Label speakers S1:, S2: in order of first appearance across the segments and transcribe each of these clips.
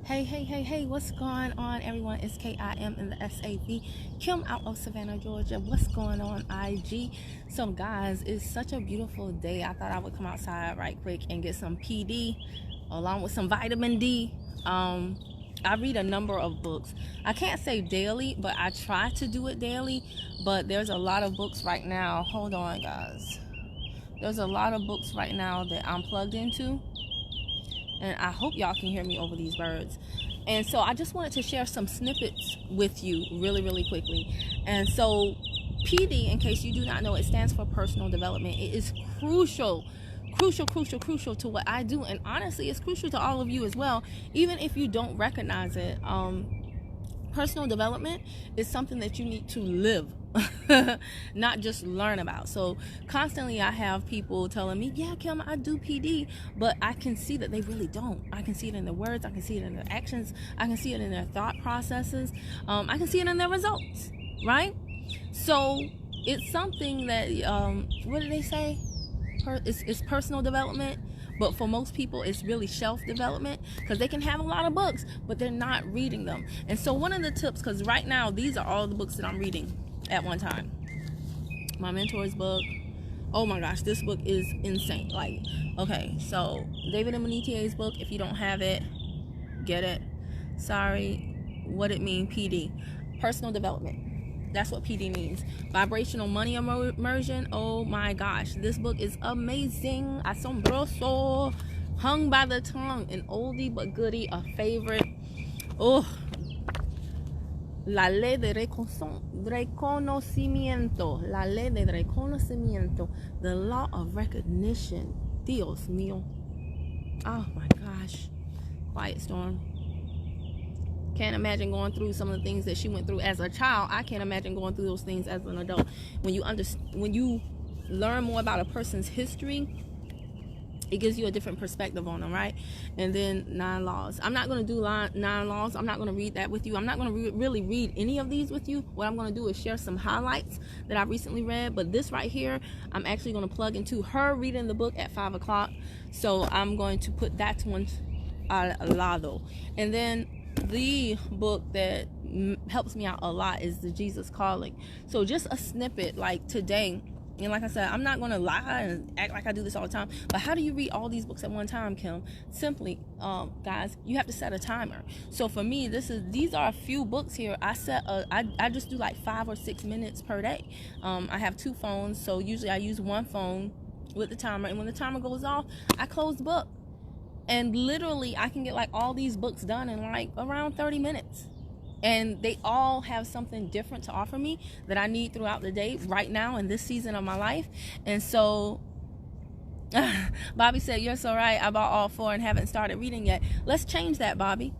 S1: Hey, what's going on, everyone? It's Kim in the SAV. Kim out of Savannah, Georgia. What's going on, IG? So, guys, it's such a beautiful day. I thought I would come outside right quick and get some PD along with some vitamin D. I read a number of books. I can't say daily, but I try to do it daily. But there's a lot of books right now. Hold on, guys. There's a lot of books right now that I'm plugged into. And I hope y'all can hear me over these birds. And so I just wanted to share some snippets with you really quickly. And so PD, in case you do not know, it stands for personal development. It is crucial to what I do. And honestly, it's crucial to all of you as well, even if you don't recognize it. Personal development is something that you need to live, not just learn about. So constantly I have people telling me, yeah, Kim, I do PD, but I can see that they really don't. I can see it in their words, I can see it in their actions, I can see it in their thought processes, I can see it in their results, right? So it's something that what do they say? It's personal development. But for most people, it's really shelf development, because they can have a lot of books, but they're not reading them. And so one of the tips, because right now, these are all the books that I'm reading at one time. My mentor's book. Oh my gosh, this book is insane. Like, okay, so David Imonitie's book, if you don't have it, get it. Sorry, what it mean, PD. Personal development. That's what PD means. Vibrational money immersion. Oh my gosh, this book is amazing. Asombroso. Hung by the tongue. An oldie but goodie, a favorite. Oh, La ley de reconocimiento. La ley de reconocimiento. The law of recognition. Dios mío. Oh my gosh. Quiet Storm. Can't imagine going through some of the things that she went through as a child. I can't imagine going through those things as an adult. When you learn more about a person's history, it gives you a different perspective on them, right? And then 9 laws. I'm not going to do 9 laws. I'm not going to read that with you. I'm not going to really read any of these with you. What I'm going to do is share some highlights that I recently read. But this right here, I'm actually going to plug into her reading the book at 5 o'clock. So I'm going to put that one al lado. And then the book that helps me out a lot is the Jesus Calling. So just a snippet like today, and like I said, I'm not going to lie and act like I do this all the time, but how do you read all these books at one time, Kim? Simply, guys, you have to set a timer. So for me, these are a few books here. I just do like 5 or 6 minutes per day. I have 2 phones, so usually I use one phone with the timer, and when the timer goes off, I close the book. And literally, I can get like all these books done in like around 30 minutes. And they all have something different to offer me that I need throughout the day right now in this season of my life. And so, Bobby said, you're so right. I bought all 4 and haven't started reading yet. Let's change that, Bobby.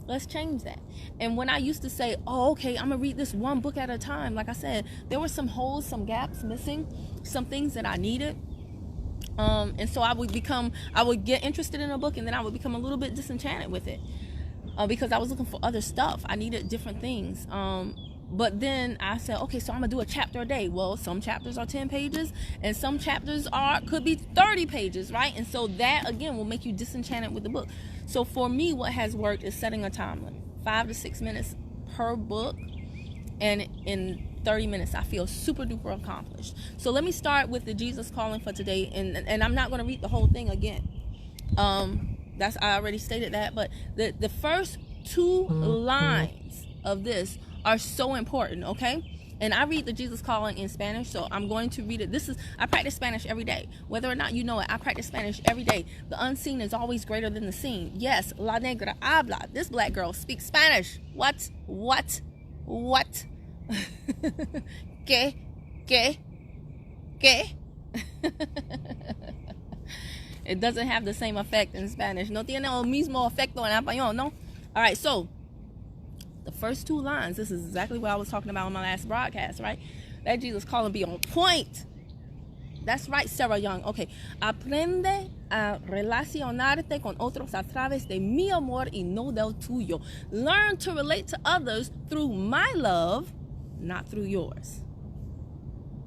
S1: Let's change that. And when I used to say, oh, okay, I'm going to read this one book at a time. Like I said, there were some holes, some gaps missing, some things that I needed. And so I would get interested in a book, and then I would become a little bit disenchanted with it, because I was looking for other stuff. I needed different things. But then I said, okay, so I'm gonna do a chapter a day. Well, some chapters are 10 pages, and some chapters could be 30 pages, right? And so that again will make you disenchanted with the book. So for me, what has worked is setting a timer, 5 to 6 minutes per book, and in 30 minutes I feel super duper accomplished. So let me start with the Jesus Calling for today, and I'm not going to read the whole thing again. I already stated that, but the first 2 lines of this are so important, okay? And I read the Jesus Calling in Spanish, so I'm going to read it. I practice Spanish every day. Whether or not you know it, I practice Spanish every day. The unseen is always greater than the seen. Yes, la negra habla. This black girl speaks Spanish. What? ¿Qué? It doesn't have the same effect in Spanish. No tiene el mismo efecto en español, no? All right, so the first 2 lines, this is exactly what I was talking about on my last broadcast, right? That Jesus Calling be on point. That's right, Sarah Young. Okay. Aprende a relacionarte con otros a través de mi amor y no del tuyo. Learn to relate to others through my love, not through yours.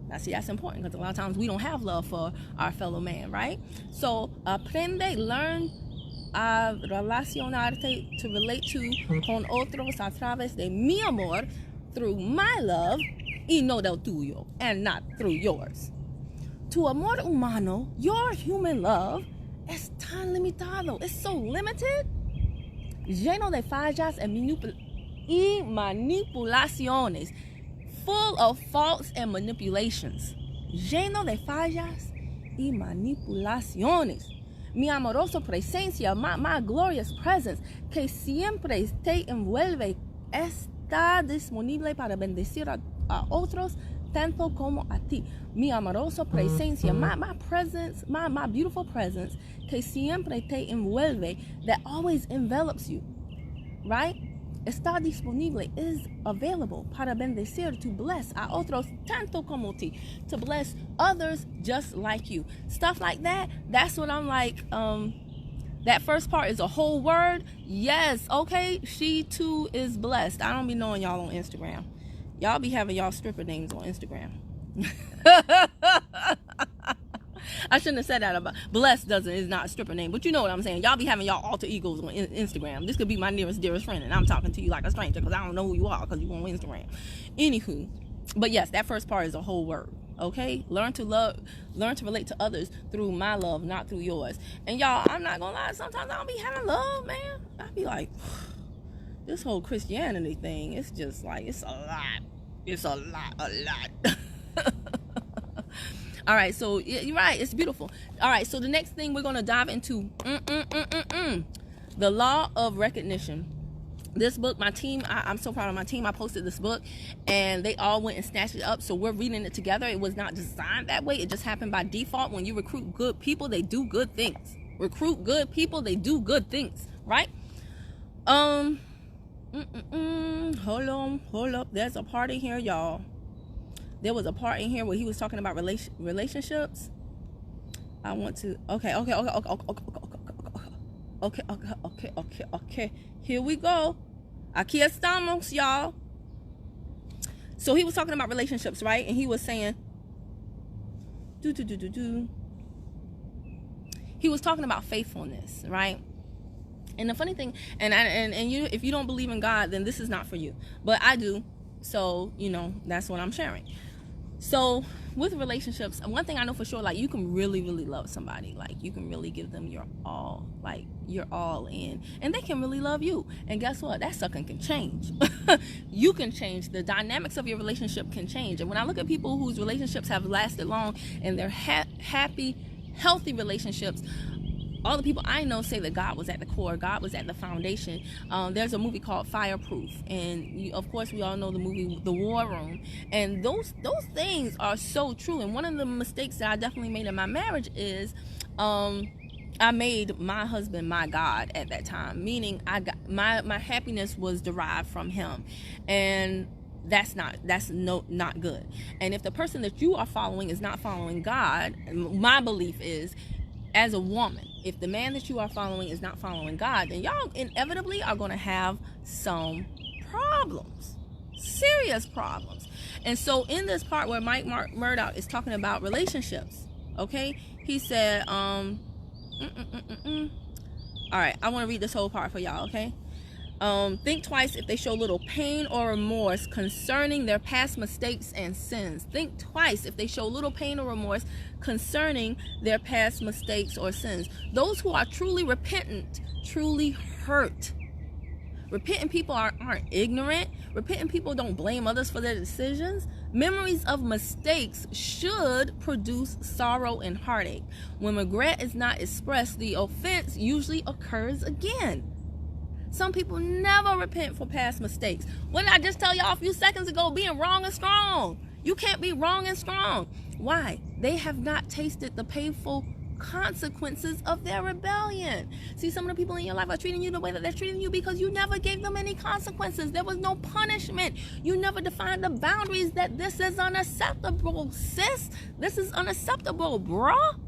S1: Now, see, that's important, because a lot of times we don't have love for our fellow man, right? So, aprende, learn a relacionarte, to relate to con otros a través de mi amor, through my love, y no del tuyo, and not through yours. Tu amor humano, your human love, es tan limitado, it's so limited, lleno de fallas y manipulaciones, full of faults and manipulations. Lleno de fallas y manipulaciones. Mi amorosa presencia, my glorious presence, que siempre te envuelve, está disponible para bendecir a otros tanto como a ti. Mi amorosa presencia, my presence, my beautiful presence, que siempre te envuelve, that always envelops you, right? Está disponible, is available para bendecir, to bless a otros tanto como ti, to bless others just like you. Stuff like that, that's what I'm like, that first part is a whole word. Yes, okay, she too is blessed. I don't be knowing y'all on Instagram. Y'all be having y'all stripper names on Instagram. I shouldn't have said that about blessed is not a stripper name, but you know what I'm saying. Y'all be having y'all alter egos on Instagram. This could be my nearest dearest friend, and I'm talking to you like a stranger because I don't know who you are because you on Instagram. Anywho, but yes, that first part is a whole word. Okay, learn to relate to others through my love, not through yours. And y'all, I'm not gonna lie, sometimes I don't be having love, man. I be like, this whole Christianity thing, it's just like, it's a lot. It's a lot. All right, so you're right, it's beautiful. All right, so the next thing we're going to dive into, the law of recognition. This book, my team, I'm so proud of my team. I posted this book, and they all went and snatched it up, so we're reading it together. It was not designed that way. It just happened by default. When you recruit good people, they do good things. Recruit good people, they do good things, right? Hold up. There's a part in here, y'all. There was a part in here where he was talking about relationships. I want to. Okay. Here we go. Aquí estamos, y'all. So he was talking about relationships, right? And he was saying, He was talking about faithfulness, right? And the funny thing, and you, if you don't believe in God, then this is not for you. But I do, so that's what I'm sharing. So with relationships, one thing I know for sure, like, you can really, really love somebody. Like, you can really give them your all, like, you're all in, and they can really love you. And guess what? That sucker can change. You can change. The dynamics of your relationship can change. And when I look at people whose relationships have lasted long and they're happy, healthy relationships, all the people I know say that God was at the core. God was at the foundation. There's a movie called Fireproof, and of course we all know the movie The War Room. And those things are so true. And one of the mistakes that I definitely made in my marriage is I made my husband my God at that time. Meaning I got my happiness was derived from him, and that's not good. And if the person that you are following is not following God, my belief is, as a woman, if the man that you are following is not following God, then y'all inevitably are going to have some problems, serious problems. And so in this part where Mike Murdoch is talking about relationships, okay, he said, all right, I want to read this whole part for y'all, okay? Think twice if they show little pain or remorse concerning their past mistakes and sins. Think twice if they show little pain or remorse concerning their past mistakes or sins. Those who are truly repentant truly hurt. Repentant people aren't ignorant. Repentant people don't blame others for their decisions. Memories of mistakes should produce sorrow and heartache. When regret is not expressed, the offense usually occurs again. Some people never repent for past mistakes. What did I just tell y'all a few seconds ago? Being wrong and strong. You can't be wrong and strong. Why? They have not tasted the painful consequences of their rebellion. See, some of the people in your life are treating you the way that they're treating you because you never gave them any consequences. There was no punishment. You never defined the boundaries that this is unacceptable, sis. This is unacceptable, bruh.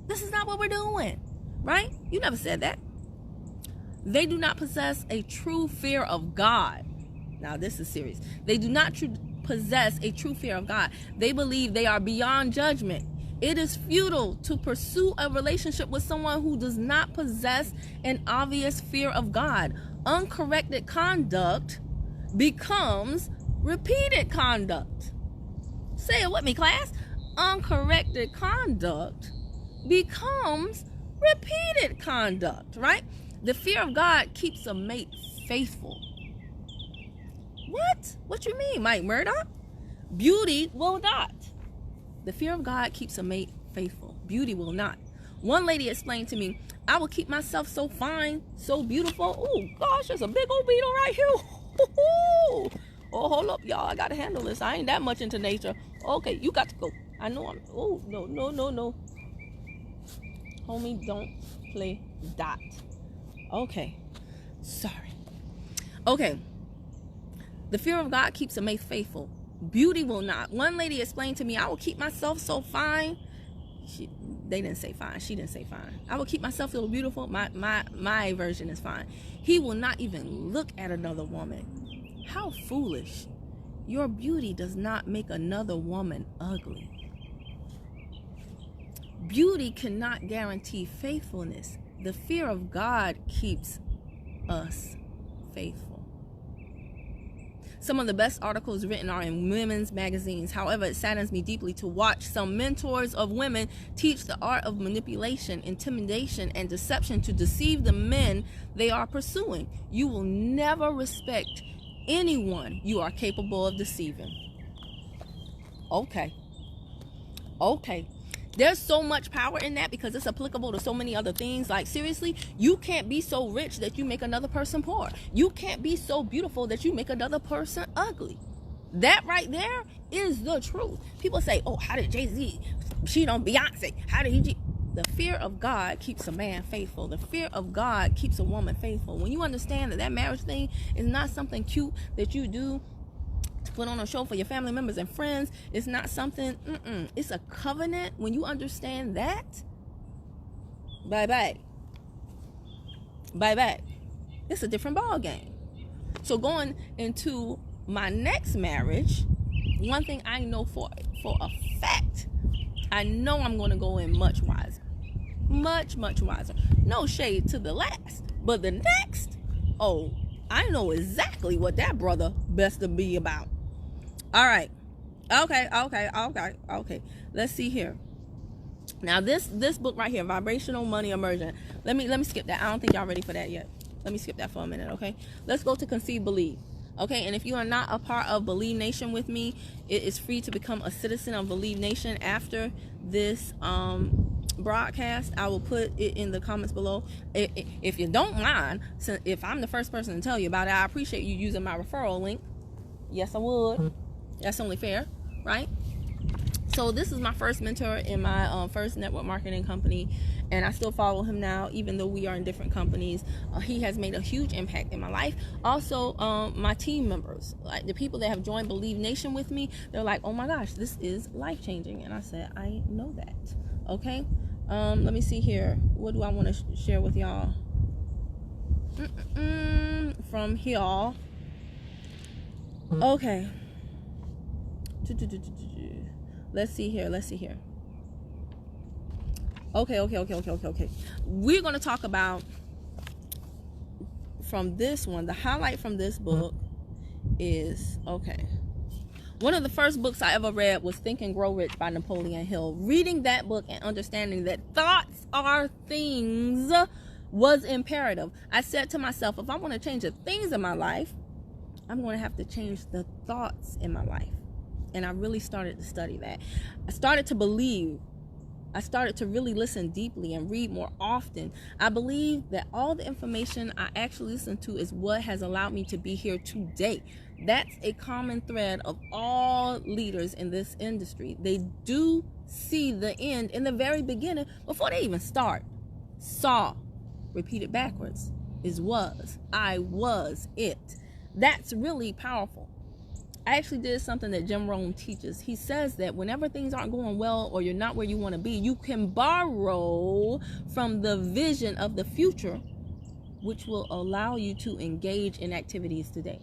S1: This is not what we're doing, right? You never said that. They do not possess a true fear of God. Now, this is serious. They do not possess a true fear of God. They believe they are beyond judgment. It is futile to pursue a relationship with someone who does not possess an obvious fear of God. Uncorrected conduct becomes repeated conduct. Say it with me, class. Uncorrected conduct becomes repeated conduct, right? The fear of God keeps a mate faithful. What you mean, Mike Murdoch? Beauty will not. The fear of God keeps a mate faithful. Beauty will not. One lady explained to me, I will keep myself so fine, so beautiful. Oh, gosh, there's a big old beetle right here. Oh, hold up, y'all. I got to handle this. I ain't that much into nature. Okay, you got to go. I know I'm... Oh, no. Homie, don't play that. Okay. Sorry. Okay. The fear of God keeps a mate faithful. Beauty will not. One lady explained to me, I will keep myself so fine. They didn't say fine. She didn't say fine. I will keep myself so beautiful. My version is fine. He will not even look at another woman. How foolish. Your beauty does not make another woman ugly. Beauty cannot guarantee faithfulness. The fear of God keeps us faithful. Some of the best articles written are in women's magazines. However, it saddens me deeply to watch some mentors of women teach the art of manipulation, intimidation, and deception to deceive the men they are pursuing. You will never respect anyone you are capable of deceiving. Okay. There's so much power in that because it's applicable to so many other things. Like, seriously, you can't be so rich that you make another person poor. You can't be so beautiful that you make another person ugly. That right there is the truth. People say, oh, how did Jay-Z cheat on Beyonce? How did he cheat? The fear of God keeps a man faithful. The fear of God keeps a woman faithful. When you understand that marriage thing is not something cute that you do to put on a show for your family members and friends, it's not something, it's a covenant. When you understand that, bye-bye. It's a different ball game. So going into my next marriage, one thing I know for a fact, I know I'm going to go in much wiser. Much wiser. No shade to the last, but the next, oh, I know exactly what that brother best to be about. All right. Okay. Let's see here. Now this book right here, Vibrational Money Immersion. Let me skip that. I don't think y'all ready for that yet. Let me skip that for a minute, okay? Let's go to Conceive Believe. Okay, and if you are not a part of Believe Nation with me, it is free to become a citizen of Believe Nation after this broadcast. I will put it in the comments below. If you don't mind, if I'm the first person to tell you about it, I appreciate you using my referral link. Yes, I would. That's only fair, right? So this is my first mentor in my first network marketing company, and I still follow him now, even though we are in different companies. He has made a huge impact in my life. Also, my team members, like the people that have joined Believe Nation with me, they're like, oh my gosh, this is life-changing. And I said, I know that. Okay, let me see here. What do I want to share with y'all? From here. Okay. Let's see here. Okay. We're going to talk about, from this one, the highlight from this book is, okay, one of the first books I ever read was Think and Grow Rich by Napoleon Hill. Reading that book and understanding that thoughts are things was imperative. I said to myself, if I want to change the things in my life, I'm going to have to change the thoughts in my life. And I really started to study that. I started to believe. I started to really listen deeply and read more often. I believe that all the information I actually listen to is what has allowed me to be here today. That's a common thread of all leaders in this industry. They do see the end in the very beginning before they even start. Saw, repeated backwards, is was. I was it. That's really powerful. I actually did something that Jim Rohn teaches. He says that whenever things aren't going well or you're not where you want to be, you can borrow from the vision of the future, which will allow you to engage in activities today.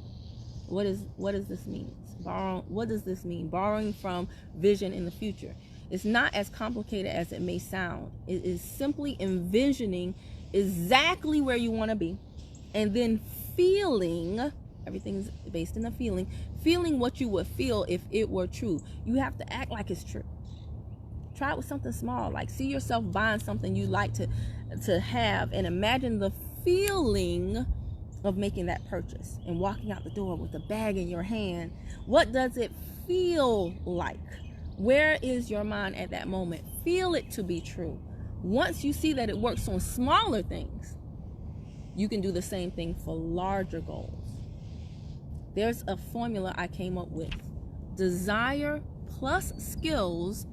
S1: What does this mean? What does this mean? Borrowing from vision in the future. It's not as complicated as it may sound. It is simply envisioning exactly where you want to be, and then feeling, everything's based in a feeling what you would feel if it were true. You have to act like it's true. Try it with something small, like see yourself buying something you like to have, and imagine the feeling of making that purchase and walking out the door with the bag in your hand. What does it feel like? Where is your mind at that moment? Feel it to be true. Once you see that it works on smaller things, you can do the same thing for larger goals. There's a formula I came up with. Desire plus skills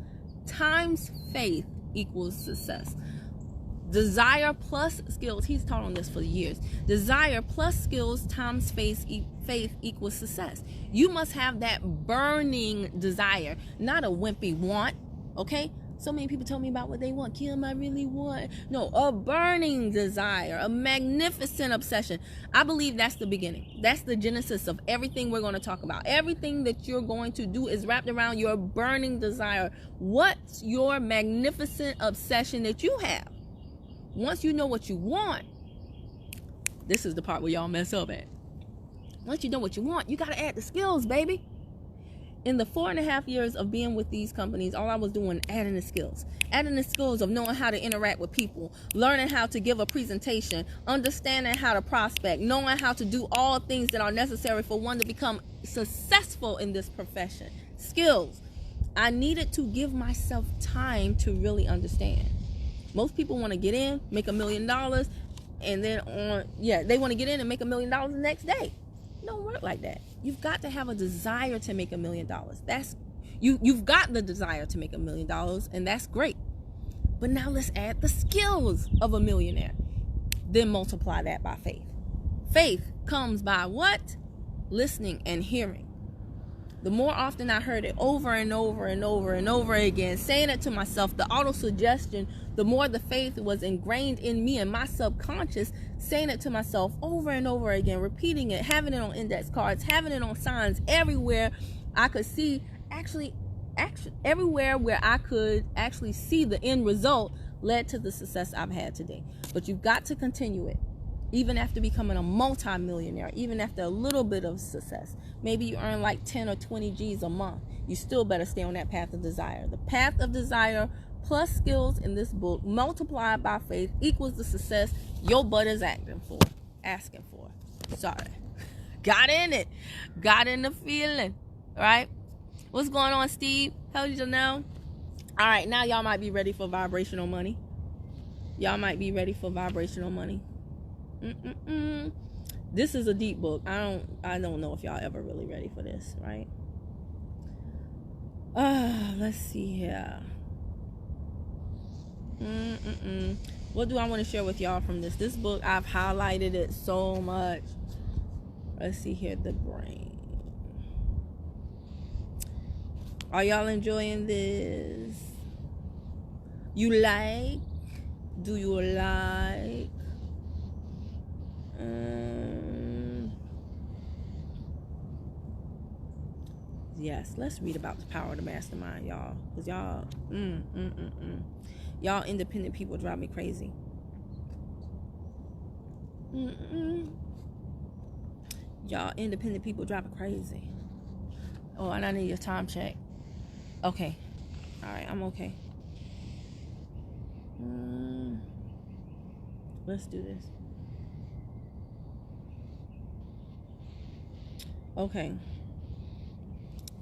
S1: times faith equals success. Desire plus skills. He's taught on this for years. Desire plus skills times faith equals success. You must have that burning desire, not a wimpy want. Okay? So many people tell me about what they want. Kim, I really want. No, a burning desire, a magnificent obsession. I believe that's the beginning. That's the genesis of everything we're going to talk about. Everything that you're going to do is wrapped around your burning desire. What's your magnificent obsession that you have? Once you know what you want, this is the part where y'all mess up at. Once you know what you want, you got to add the skills, baby. In the 4.5 years of being with these companies, all I was doing, adding the skills of knowing how to interact with people, learning how to give a presentation, understanding how to prospect, knowing how to do all things that are necessary for one to become successful in this profession. Skills. I needed to give myself time to really understand. Most people want to get in, make $1 million, and then they want to get in and make $1 million the next day. It don't work like that. You've got to have a desire to make $1 million. That's you've got the desire to make $1 million, and that's great. But now let's add the skills of a millionaire. Then multiply that by faith. Faith comes by what? Listening and hearing. The more often I heard it over and over and over and over again, saying it to myself, the auto-suggestion, the more the faith was ingrained in me and my subconscious, saying it to myself over and over again, repeating it, having it on index cards, having it on signs everywhere I could see, actually everywhere where I could actually see the end result, led to the success I've had today. But you've got to continue it. Even after becoming a multi-millionaire, even after a little bit of success, maybe you earn like 10 or 20 G's a month, you still better stay on that path of desire. The path of desire plus skills in this book, multiplied by faith, equals the success your butt is asking for. Sorry. Got in it. Got in the feeling. Right? What's going on, Steve? How did you know? All right, now y'all might be ready for vibrational money. Y'all might be ready for vibrational money. This is a deep book. I don't know if y'all ever really ready for this, right? Let's see here. What do I want to share with y'all from this? This book, I've highlighted it so much. Let's see here. The brain. Are y'all enjoying this? You like? Do you like? Yes, let's read about the power of the mastermind, y'all. Because y'all, y'all independent people drive me crazy. Y'all independent people drive me crazy. Oh, and I need a time check. Okay. All right, I'm okay. Let's do this. Okay.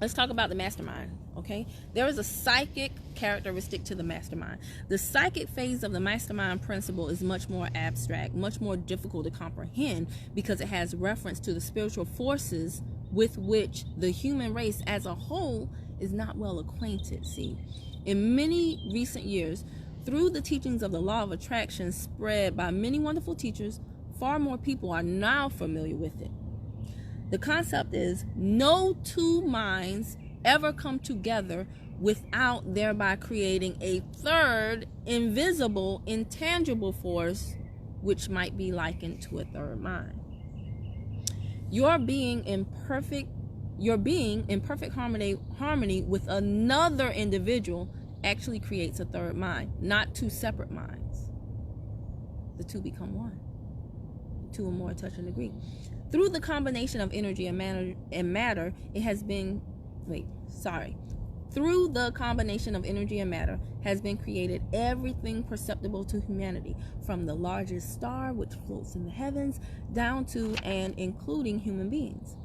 S1: Let's talk about the mastermind, okay? There is a psychic characteristic to the mastermind. The psychic phase of the mastermind principle is much more abstract, much more difficult to comprehend because it has reference to the spiritual forces with which the human race as a whole is not well acquainted, see. In many recent years, through the teachings of the law of attraction spread by many wonderful teachers, far more people are now familiar with it. The concept is no two minds ever come together without thereby creating a third invisible, intangible force which might be likened to a third mind. Your being in perfect harmony with another individual actually creates a third mind, not two separate minds. The two become one. Two or more touch and agree. Through the combination of energy and matter, Through the combination of energy and matter has been created everything perceptible to humanity, from the largest star which floats in the heavens down to and including human beings.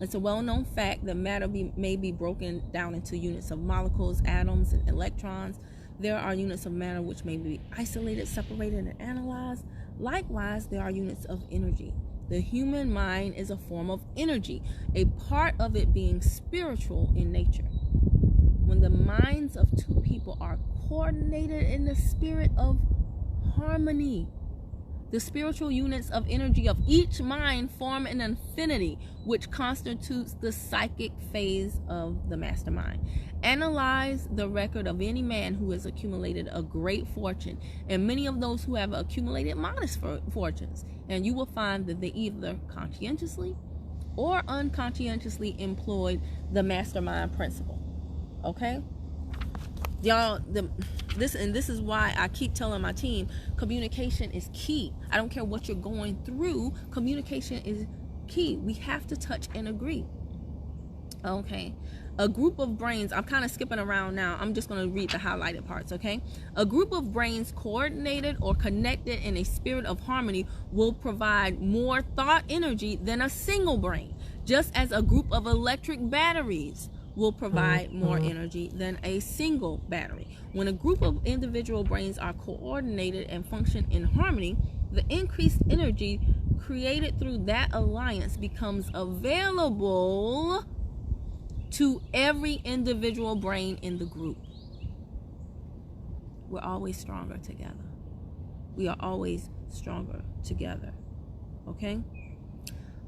S1: It's a well-known fact that matter may be broken down into units of molecules, atoms, and electrons. There are units of matter which may be isolated, separated, and analyzed. Likewise, there are units of energy. The human mind is a form of energy, a part of it being spiritual in nature. When the minds of two people are coordinated in the spirit of harmony, the spiritual units of energy of each mind form an infinity, which constitutes the psychic phase of the mastermind. Analyze the record of any man who has accumulated a great fortune and many of those who have accumulated modest fortunes, and you will find that they either conscientiously or unconscientiously employed the mastermind principle. Okay? Y'all, this is why I keep telling my team, communication is key. I don't care what you're going through, communication is key. We have to touch and agree. Okay? A group of brains, I'm kind of skipping around now. I'm just going to read the highlighted parts, okay? A group of brains coordinated or connected in a spirit of harmony will provide more thought energy than a single brain, just as a group of electric batteries will provide more energy than a single battery. When a group of individual brains are coordinated and function in harmony, the increased energy created through that alliance becomes available to every individual brain in the group. We're always stronger together. We are always stronger together. Okay?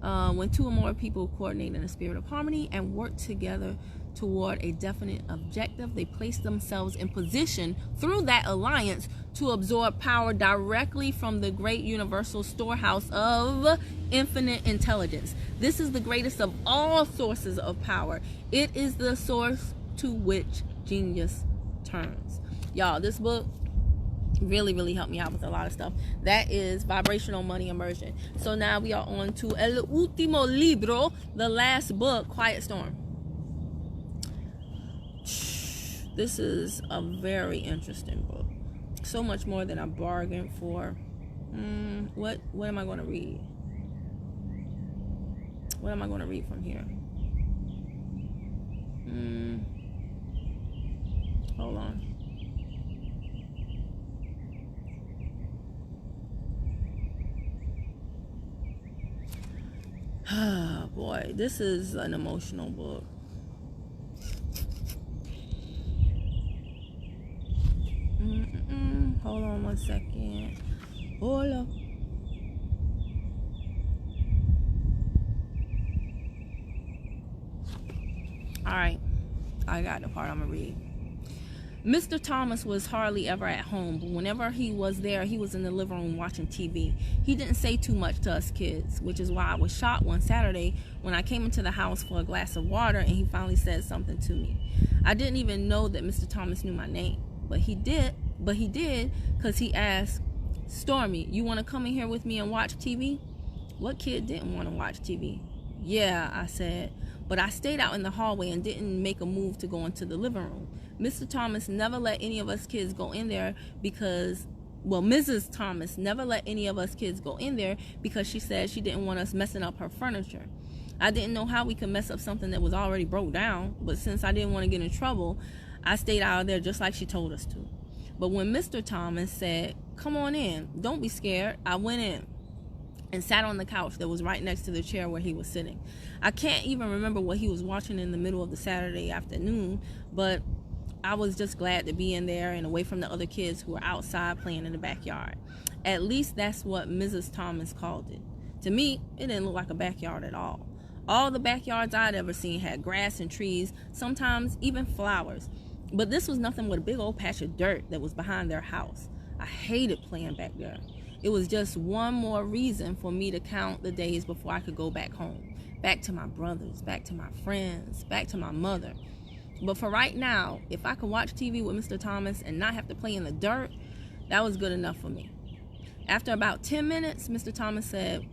S1: When two or more people coordinate in a spirit of harmony and work together toward a definite objective, they place themselves in position through that alliance to absorb power directly from the great universal storehouse of infinite intelligence. This is the greatest of all sources of power. It is the source to which genius turns. Y'all, this book really helped me out with a lot of stuff. That is Vibrational Money Immersion. So now we are on to El Último Libro, the last book, Quiet Storm. This is a very interesting book. So much more than I bargained for. What am I going to read? What am I going to read from here? Hold on. Oh boy, this is an emotional book. Hold on one second. Hold up. Alright, I got the part I'm gonna read. Mr. Thomas was hardly ever at home, but whenever he was there, he was in the living room watching TV. He didn't say too much to us kids, which is why I was shocked one Saturday when I came into the house for a glass of water and he finally said something to me. I didn't even know that Mr. Thomas knew my name, but he did because he asked, "Stormy, you want to come in here with me and watch TV?" What kid didn't want to watch TV? Yeah, I said, but I stayed out in the hallway and didn't make a move to go into the living room. Mr. Thomas never let any of us kids go in there because, Mrs. Thomas never let any of us kids go in there because she said she didn't want us messing up her furniture. I didn't know how we could mess up something that was already broke down, but since I didn't want to get in trouble, I stayed out of there just like she told us to. But when Mr. Thomas said, "Come on in, don't be scared," I went in and sat on the couch that was right next to the chair where he was sitting. I can't even remember what he was watching in the middle of the Saturday afternoon, but I was just glad to be in there and away from the other kids who were outside playing in the backyard. At least that's what Mrs. Thomas called it. To me, it didn't look like a backyard at all. All the backyards I'd ever seen had grass and trees, sometimes even flowers. But this was nothing but a big old patch of dirt that was behind their house. I hated playing back there. It was just one more reason for me to count the days before I could go back home. Back to my brothers, back to my friends, back to my mother. But for right now, if I could watch TV with Mr. Thomas and not have to play in the dirt, that was good enough for me. After about 10 minutes, Mr. Thomas said,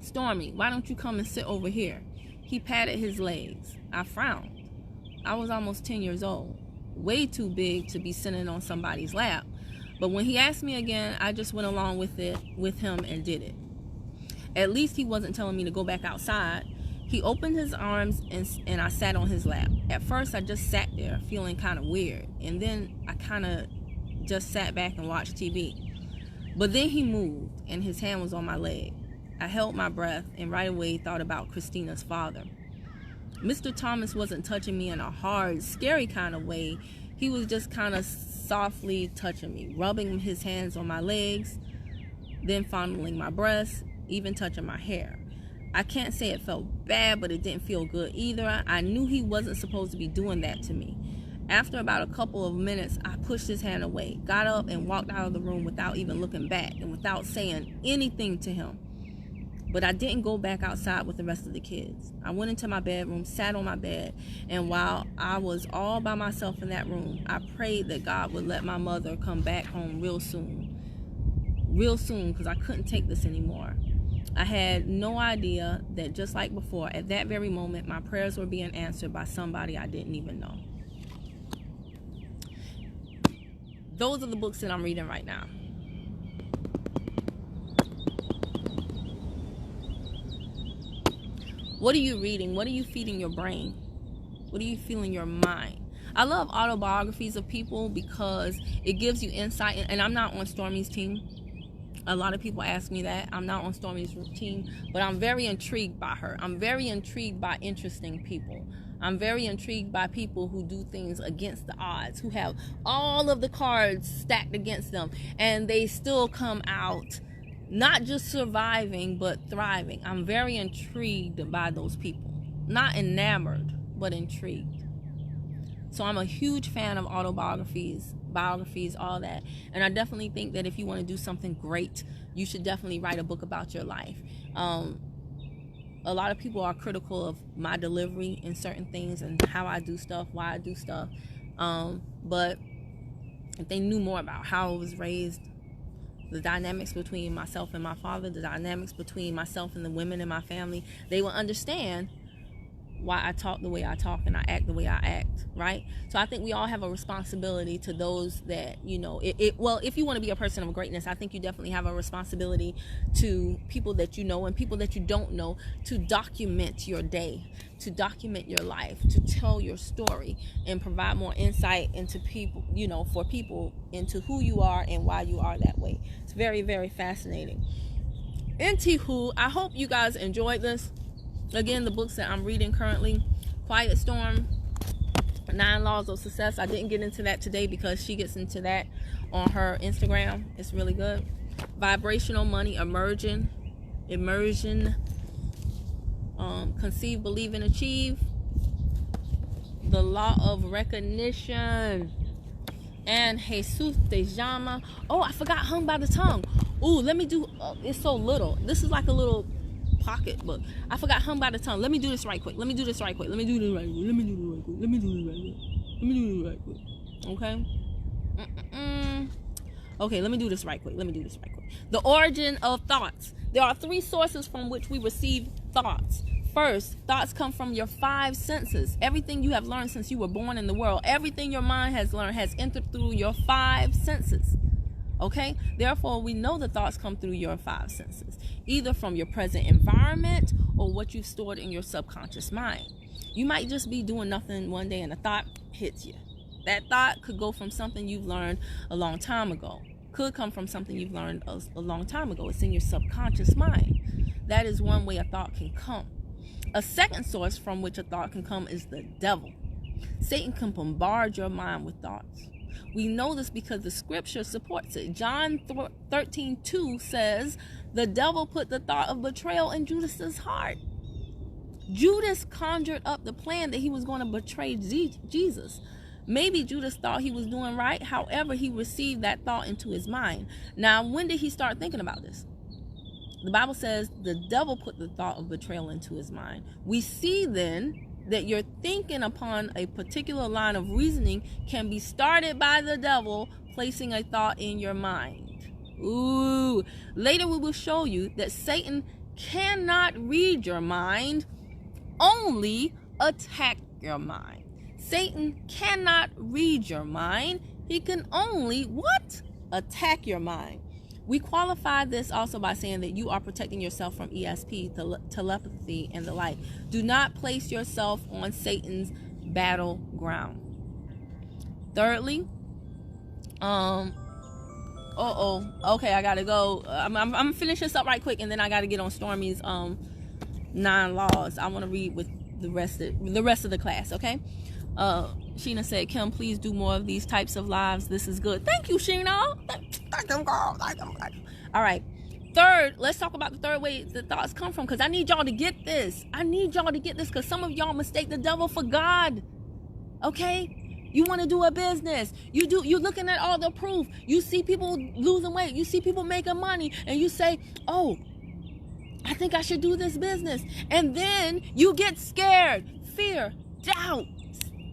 S1: Stormy, why don't you come and sit over here? He patted his legs. I frowned. I was almost 10 years old, way too big to be sitting on somebody's lap. But when he asked me again, I just went along with him and did it. At least he wasn't telling me to go back outside. He opened his arms and I sat on his lap. At first, I just sat there feeling kind of weird. And then I kind of just sat back and watched TV. But then he moved and his hand was on my leg. I held my breath and right away thought about Christina's father. Mr. Thomas wasn't touching me in a hard, scary kind of way. He was just kind of softly touching me, rubbing his hands on my legs, then fondling my breasts, even touching my hair. I can't say it felt bad, but it didn't feel good either. I knew he wasn't supposed to be doing that to me. After about a couple of minutes, I pushed his hand away, got up and walked out of the room without even looking back and without saying anything to him. But I didn't go back outside with the rest of the kids. I went into my bedroom, sat on my bed, and while I was all by myself in that room, I prayed that God would let my mother come back home real soon, because I couldn't take this anymore. I had no idea that just like before, at that very moment, my prayers were being answered by somebody I didn't even know. Those are the books that I'm reading right now. What are you reading? What are you feeding your brain? What are you feeling your mind? I love autobiographies of people because it gives you insight. And I'm not on Stormy's team. A lot of people ask me that. I'm not on Stormy's team, but I'm very intrigued by her. I'm very intrigued by interesting people. I'm very intrigued by people who do things against the odds, who have all of the cards stacked against them, and they still come out not just surviving, but thriving. I'm very intrigued by those people. Not enamored, but intrigued. So I'm a huge fan of autobiographies, biographies, all that. And I definitely think that if you want to do something great, you should definitely write a book about your life. A lot of people are critical of my delivery in certain things and how I do stuff, why I do stuff. But if they knew more about how I was raised, the dynamics between myself and my father, the dynamics between myself and the women in my family, they will understand why I talk the way I talk and I act the way I act, right? So I think we all have a responsibility to those that, well, if you want to be a person of greatness, I think you definitely have a responsibility to people that you know and people that you don't know to document your day, to document your life, to tell your story and provide more insight into people, for people into who you are and why you are that way. It's very, very fascinating. Anywho, I hope you guys enjoyed this. Again, the books that I'm reading currently: Quiet Storm, 9 Laws of Success. I didn't get into that today because she gets into that on her Instagram. It's really good. Vibrational Money, Immersion, Conceive, Believe, and Achieve, The Law of Recognition, and Jesus Te Llama. Oh, I forgot Hung by the Tongue. Ooh, let me do, it's so little. This is like a little pocket book. I forgot Hung by the Tongue. Let me do this right quick. Okay? Okay, let me do this right quick. The origin of thoughts. There are 3 sources from which we receive thoughts. First, thoughts come from your 5 senses. Everything you have learned since you were born in the world, everything your mind has learned has entered through your 5 senses. Okay? Therefore, we know the thoughts come through your 5 senses, either from your present environment or what you've stored in your subconscious mind. You might just be doing nothing one day and a thought hits you. That thought could go from something you've learned a long time ago. Could come from something you've learned a long time ago. It's in your subconscious mind. That is one way a thought can come. A second source from which a thought can come is the devil. Satan can bombard your mind with thoughts. We know this because the scripture supports it. John 13:2 says, the devil put the thought of betrayal in Judas's heart. Judas conjured up the plan that he was going to betray Jesus. Maybe Judas thought he was doing right. However, he received that thought into his mind. Now, when did he start thinking about this? The Bible says the devil put the thought of betrayal into his mind. We see then that you're thinking upon a particular line of reasoning can be started by the devil placing a thought in your mind. Ooh. Later we will show you that Satan cannot read your mind, only attack your mind. Satan cannot read your mind. He can only, what? Attack your mind. We qualify this also by saying that you are protecting yourself from ESP, telepathy, and the like. Do not place yourself on Satan's battleground. Thirdly, okay, I gotta go. I'm gonna finish this up right quick, and then I gotta get on Stormy's 9 laws. I want to read with the rest of the class. Okay. Sheena said, Kim, please do more of these types of lives. This is good. Thank you, Sheena. Thank them, girl. All right. Third, let's talk about the third way the thoughts come from, because I need y'all to get this. Because some of y'all mistake the devil for God. Okay? You want to do a business. You're looking at all the proof. You see people losing weight. You see people making money. And you say, oh, I think I should do this business. And then you get scared, fear, doubt,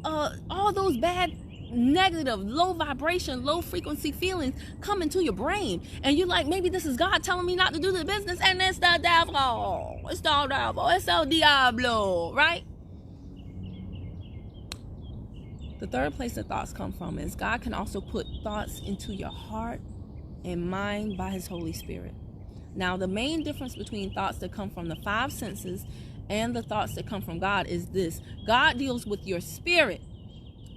S1: all those bad, negative, low vibration, low frequency feelings come into your brain, and you're like, maybe this is God telling me not to do the business, and it's the devil. It's the devil. It's el diablo, right? The third place that thoughts come from is God can also put thoughts into your heart and mind by His Holy Spirit. Now, the main difference between thoughts that come from the 5 senses and the thoughts that come from God is this: God deals with your spirit,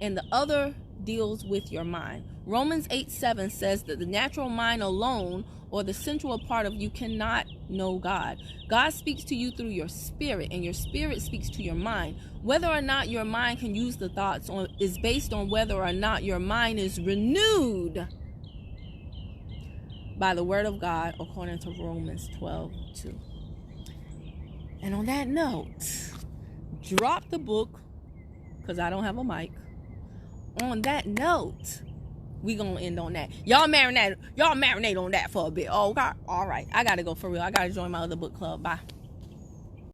S1: and the other deals with your mind. Romans 8:7 says that the natural mind alone, or the central part of you, cannot know God. God speaks to you through your spirit, and your spirit speaks to your mind. Whether or not your mind can use the thoughts is based on whether or not your mind is renewed by the word of God, according to Romans 12:2. And on that note, drop the book, because I don't have a mic. On that note, we gonna end on that. Y'all marinate on that for a bit. Oh, okay? All right. I gotta go for real. I gotta join my other book club. Bye.